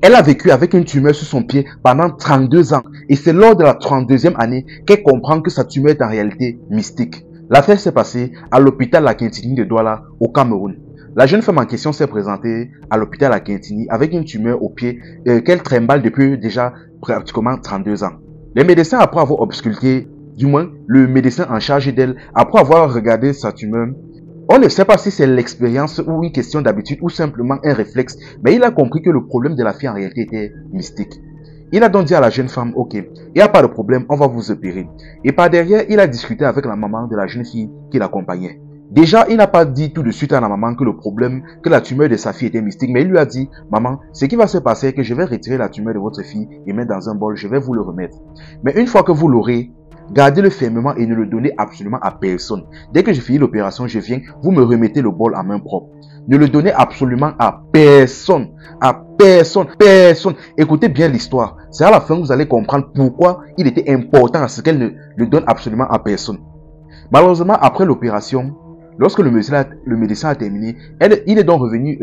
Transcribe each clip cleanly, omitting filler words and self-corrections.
Elle a vécu avec une tumeur sur son pied pendant 32 ans. Et c'est lors de la 32e année qu'elle comprend que sa tumeur est en réalité mystique. L'affaire s'est passée à l'hôpital La Quintini de Douala, au Cameroun. La jeune femme en question s'est présentée à l'hôpital La Quintini avec une tumeur au pied qu'elle trimballe depuis déjà pratiquement 32 ans. Les médecins, après avoir ausculté, du moins le médecin en charge d'elle, après avoir regardé sa tumeur, on ne sait pas si c'est l'expérience ou une question d'habitude ou simplement un réflexe, mais il a compris que le problème de la fille en réalité était mystique. Il a donc dit à la jeune femme, ok, il n'y a pas de problème, on va vous opérer. Et par derrière, il a discuté avec la maman de la jeune fille qui l'accompagnait. Déjà, il n'a pas dit tout de suite à la maman que le problème, que la tumeur de sa fille était mystique, mais il lui a dit, maman, ce qui va se passer est que je vais retirer la tumeur de votre fille et mettre dans un bol, je vais vous le remettre. Mais une fois que vous l'aurez, gardez-le fermement et ne le donnez absolument à personne. Dès que j'ai fini l'opération, je viens, vous me remettez le bol à main propre. Ne le donnez absolument à personne. À personne. Personne. Écoutez bien l'histoire. C'est à la fin que vous allez comprendre pourquoi il était important à ce qu'elle ne le donne absolument à personne. Malheureusement, après l'opération, lorsque le médecin a terminé, il est donc revenu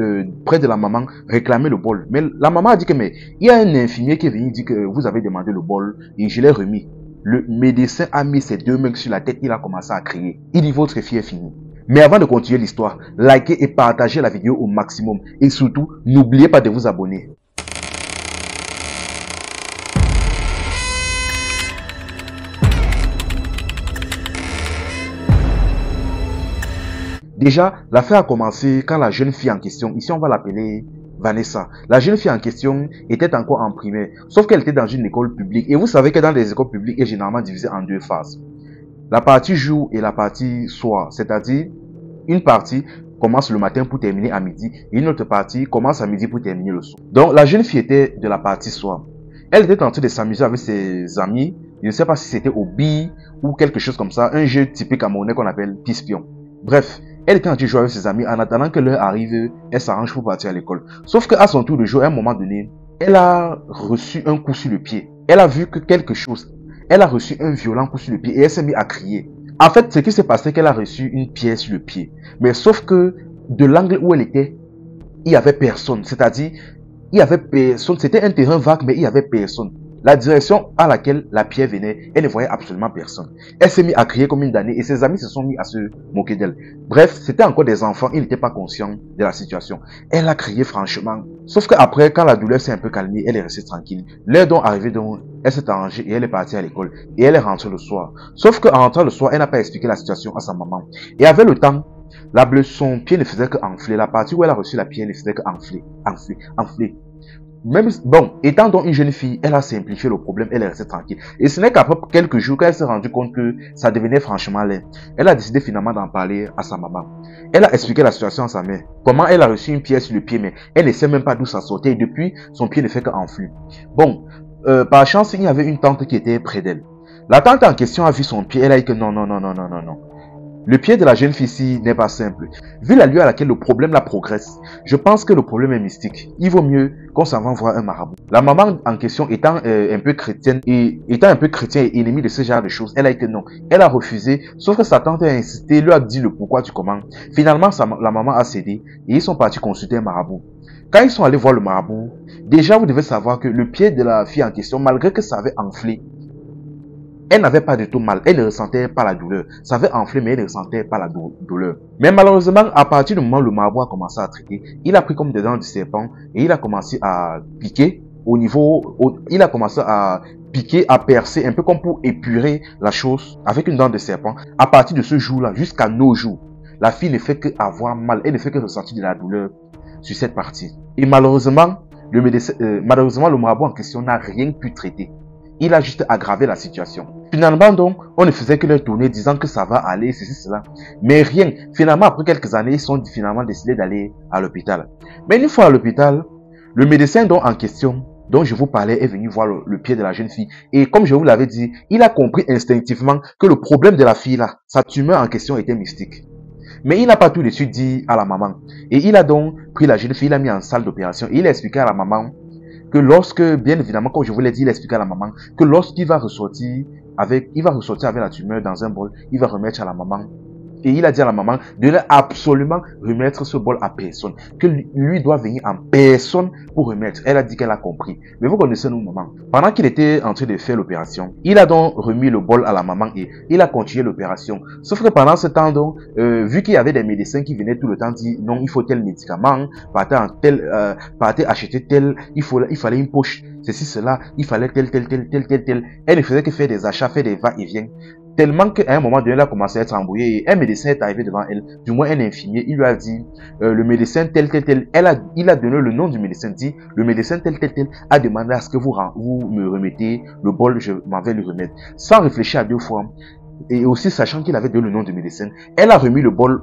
près de la maman réclamer le bol. Mais la maman a dit que mais il y a un infirmier qui est venu dire que vous avez demandé le bol et je l'ai remis. Le médecin a mis ses deux mains sur la tête, il a commencé à crier. Il dit votre fille est finie. Mais avant de continuer l'histoire, likez et partagez la vidéo au maximum. Et surtout, n'oubliez pas de vous abonner. Déjà, l'affaire a commencé quand la jeune fille en question, ici on va l'appeler Vanessa. La jeune fille en question était encore en primaire, sauf qu'elle était dans une école publique. Et vous savez que dans les écoles publiques, est généralement divisée en deux phases. La partie jour et la partie soir, c'est-à-dire une partie commence le matin pour terminer à midi et une autre partie commence à midi pour terminer le soir. Donc la jeune fille était de la partie soir. Elle était en train de s'amuser avec ses amis. Je ne sais pas si c'était au billes ou quelque chose comme ça, un jeu typique camerounais qu'on appelle pispion. Bref, elle était en train de jouer avec ses amis. En attendant que l'heure arrive, elle s'arrange pour partir à l'école. Sauf qu'à son tour de jeu, à un moment donné, elle a reçu un coup sur le pied. Elle a vu que quelque chose. Elle a reçu un violent coup sur le pied et elle s'est mise à crier. En fait, ce qui s'est passé, c'est qu'elle a reçu une pierre sur le pied. Mais sauf que de l'angle où elle était, il n'y avait personne. C'est-à-dire, il n'y avait personne. C'était un terrain vague, mais il n'y avait personne. La direction à laquelle la pierre venait, elle ne voyait absolument personne. Elle s'est mise à crier comme une damnée et ses amis se sont mis à se moquer d'elle. Bref, c'était encore des enfants, ils n'étaient pas conscients de la situation. Elle a crié franchement. Sauf qu'après, quand la douleur s'est un peu calmée, elle est restée tranquille. L'heure dont arrivée, donc, elle s'est arrangée et elle est partie à l'école. Et elle est rentrée le soir. Sauf qu'en rentrant le soir, elle n'a pas expliqué la situation à sa maman. Et avec le temps, son pied ne faisait qu'enfler. La partie où elle a reçu la pierre ne faisait qu'enfler. Même, bon, étant donc une jeune fille, elle a simplifié le problème, elle est restée tranquille. Et ce n'est qu'après quelques jours qu'elle s'est rendue compte que ça devenait franchement laid. Elle a décidé finalement d'en parler à sa maman. Elle a expliqué la situation à sa mère. Comment elle a reçu une pierre sur le pied, mais elle ne sait même pas d'où ça sortait. Et depuis, son pied ne fait qu'enfler. Bon, par chance, il y avait une tante qui était près d'elle. La tante en question a vu son pied, elle a dit que non. Le pied de la jeune fille-ci n'est pas simple. Vu la lieu à laquelle le problème la progresse, je pense que le problème est mystique. Il vaut mieux qu'on s'en va voir un marabout. La maman en question étant un peu chrétienne et ennemie de ce genre de choses, elle a été non. Elle a refusé, sauf que sa tante a insisté, lui a dit le pourquoi du comment. Finalement, la maman a cédé et ils sont partis consulter un marabout. Quand ils sont allés voir le marabout, déjà vous devez savoir que le pied de la fille en question, malgré que ça avait enflé, elle n'avait pas du tout mal, elle ne ressentait pas la douleur. Ça avait enflé, mais elle ne ressentait pas la douleur. Mais malheureusement, à partir du moment où le marabout a commencé à traiter, il a pris comme des dents du serpent et il a commencé à piquer il a commencé à piquer, à percer, un peu comme pour épurer la chose avec une dent de serpent. À partir de ce jour-là, jusqu'à nos jours, la fille ne fait que avoir mal, elle ne fait que ressentir de la douleur sur cette partie. Et malheureusement, le marabout en question n'a rien pu traiter. Il a juste aggravé la situation. Finalement donc, on ne faisait que leur tourner disant que ça va aller, ceci, cela. Mais rien. Finalement, après quelques années, ils ont finalement décidé d'aller à l'hôpital. Mais une fois à l'hôpital, le médecin donc en question, dont je vous parlais, est venu voir le pied de la jeune fille. Et comme je vous l'avais dit, il a compris instinctivement que le problème de la fille là, sa tumeur en question était mystique. Mais il n'a pas tout de suite dit à la maman. Et il a donc pris la jeune fille, il l'a mis en salle d'opération. Et il a expliqué à la maman que lorsque, bien évidemment, comme je vous l'ai dit, il a expliqué à la maman que lorsqu'il va ressortir avec la tumeur dans un bol, il va remettre à la maman Et il a dit à la maman de ne absolument remettre ce bol à personne. Que lui doit venir en personne pour remettre. Elle a dit qu'elle a compris. Mais vous connaissez nos mamans. Pendant qu'il était en train de faire l'opération, il a donc remis le bol à la maman et il a continué l'opération. Sauf que pendant ce temps donc, vu qu'il y avait des médecins qui venaient tout le temps dire non, il faut tel médicament, partez acheter tel, il fallait une poche, ceci, cela, il fallait tel. Elle ne faisait que faire des achats, faire des va-et-vient. Tellement qu'à un moment donné, elle a commencé à être embrouillée et un médecin est arrivé devant elle, du moins un infirmier, il lui a dit, le médecin tel, il a donné le nom du médecin, dit, le médecin tel, a demandé à ce que vous me remettez le bol, je m'en vais lui remettre. Sans réfléchir à deux fois, et aussi sachant qu'il avait donné le nom du médecin, elle a remis le bol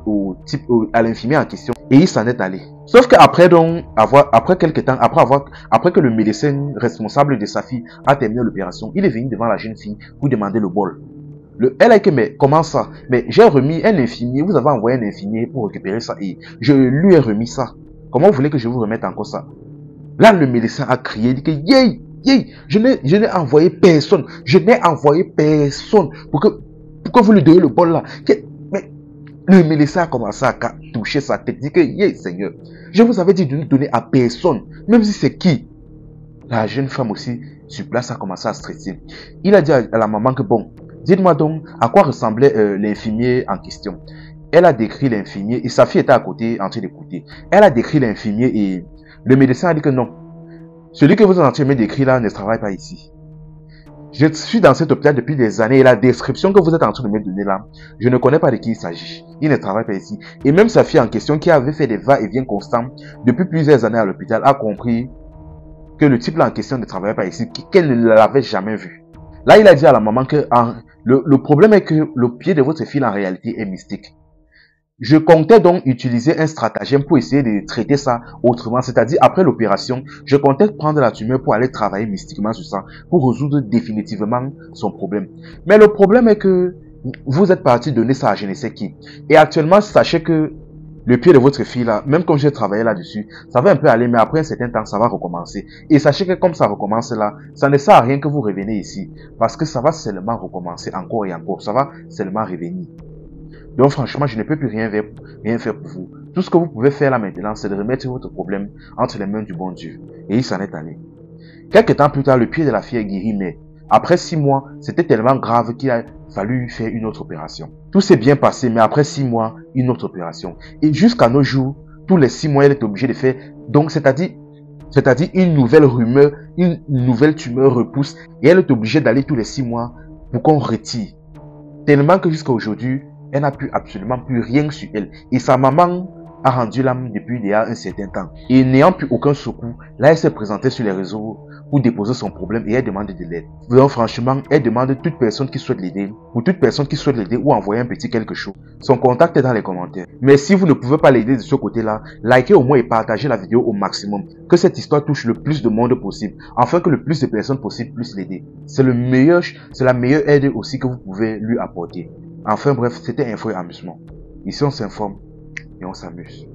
à l'infirmier en question et il s'en est allé. Sauf qu'après donc, après quelques temps, après que le médecin responsable de sa fille a terminé l'opération, il est venu devant la jeune fille pour demander le bol. Elle a dit, mais comment ça? Mais j'ai remis un infirmier, vous avez envoyé un infirmier pour récupérer ça et je lui ai remis ça. Comment vous voulez que je vous remette encore ça? Là, le médecin a crié, il dit que, je n'ai envoyé personne. Je n'ai envoyé personne pour que vous lui donniez le bol là. Mais le médecin a commencé à toucher sa tête, il dit que, Seigneur, je vous avais dit de ne donner à personne, même si c'est qui. La jeune femme aussi, sur place, a commencé à stresser. Il a dit à la maman que bon, dites-moi donc à quoi ressemblait l'infirmier en question. Elle a décrit l'infirmier et sa fille était à côté en train d'écouter. Elle a décrit l'infirmier et le médecin a dit que non. Celui que vous êtes en train de décrire là ne travaille pas ici. Je suis dans cet hôpital depuis des années et la description que vous êtes en train de me donner là, je ne connais pas de qui il s'agit. Il ne travaille pas ici. Et même sa fille en question qui avait fait des va-et-vient constants depuis plusieurs années à l'hôpital a compris que le type là en question ne travaillait pas ici, qu'elle ne l'avait jamais vu. Là, il a dit à la maman que le problème est que le pied de votre fille en réalité est mystique. Je comptais donc utiliser un stratagème pour essayer de traiter ça autrement, c'est-à-dire après l'opération, je comptais prendre la tumeur pour aller travailler mystiquement sur ça, pour résoudre définitivement son problème. Mais le problème est que vous êtes parti donner ça à je ne sais qui. Et actuellement, sachez que le pied de votre fille là, même comme j'ai travaillé là-dessus, ça va un peu aller, mais après un certain temps, ça va recommencer. Et sachez que comme ça recommence là, ça ne sert à rien que vous reveniez ici, parce que ça va seulement recommencer encore et encore, ça va seulement revenir. Donc franchement, je ne peux plus rien faire pour vous. Tout ce que vous pouvez faire là maintenant, c'est de remettre votre problème entre les mains du bon Dieu. Et il s'en est allé. Quelques temps plus tard, le pied de la fille est guéri, mais après 6 mois, c'était tellement grave qu'il a fallu faire une autre opération. Tout s'est bien passé, mais après 6 mois, une autre opération. Et jusqu'à nos jours, tous les 6 mois, elle est obligée de faire, donc c'est-à-dire une nouvelle rumeur, une nouvelle tumeur repousse, et elle est obligée d'aller tous les 6 mois pour qu'on retire. Tellement que jusqu'à aujourd'hui, elle n'a absolument plus rien sur elle. Et sa maman a rendu l'âme depuis déjà un certain temps. Et n'ayant plus aucun secours, là elle s'est présentée sur les réseaux pour déposer son problème et elle demande de l'aide. Donc franchement, elle demande toute personne qui souhaite l'aider, ou toute personne qui souhaite l'aider ou envoyer un petit quelque chose. Son contact est dans les commentaires. Mais si vous ne pouvez pas l'aider de ce côté-là, likez au moins et partagez la vidéo au maximum. Que cette histoire touche le plus de monde possible, afin que le plus de personnes possible puissent l'aider. C'est la meilleure aide aussi que vous pouvez lui apporter. Enfin bref, c'était Info et Amusement. Ici on s'informe et on s'amuse.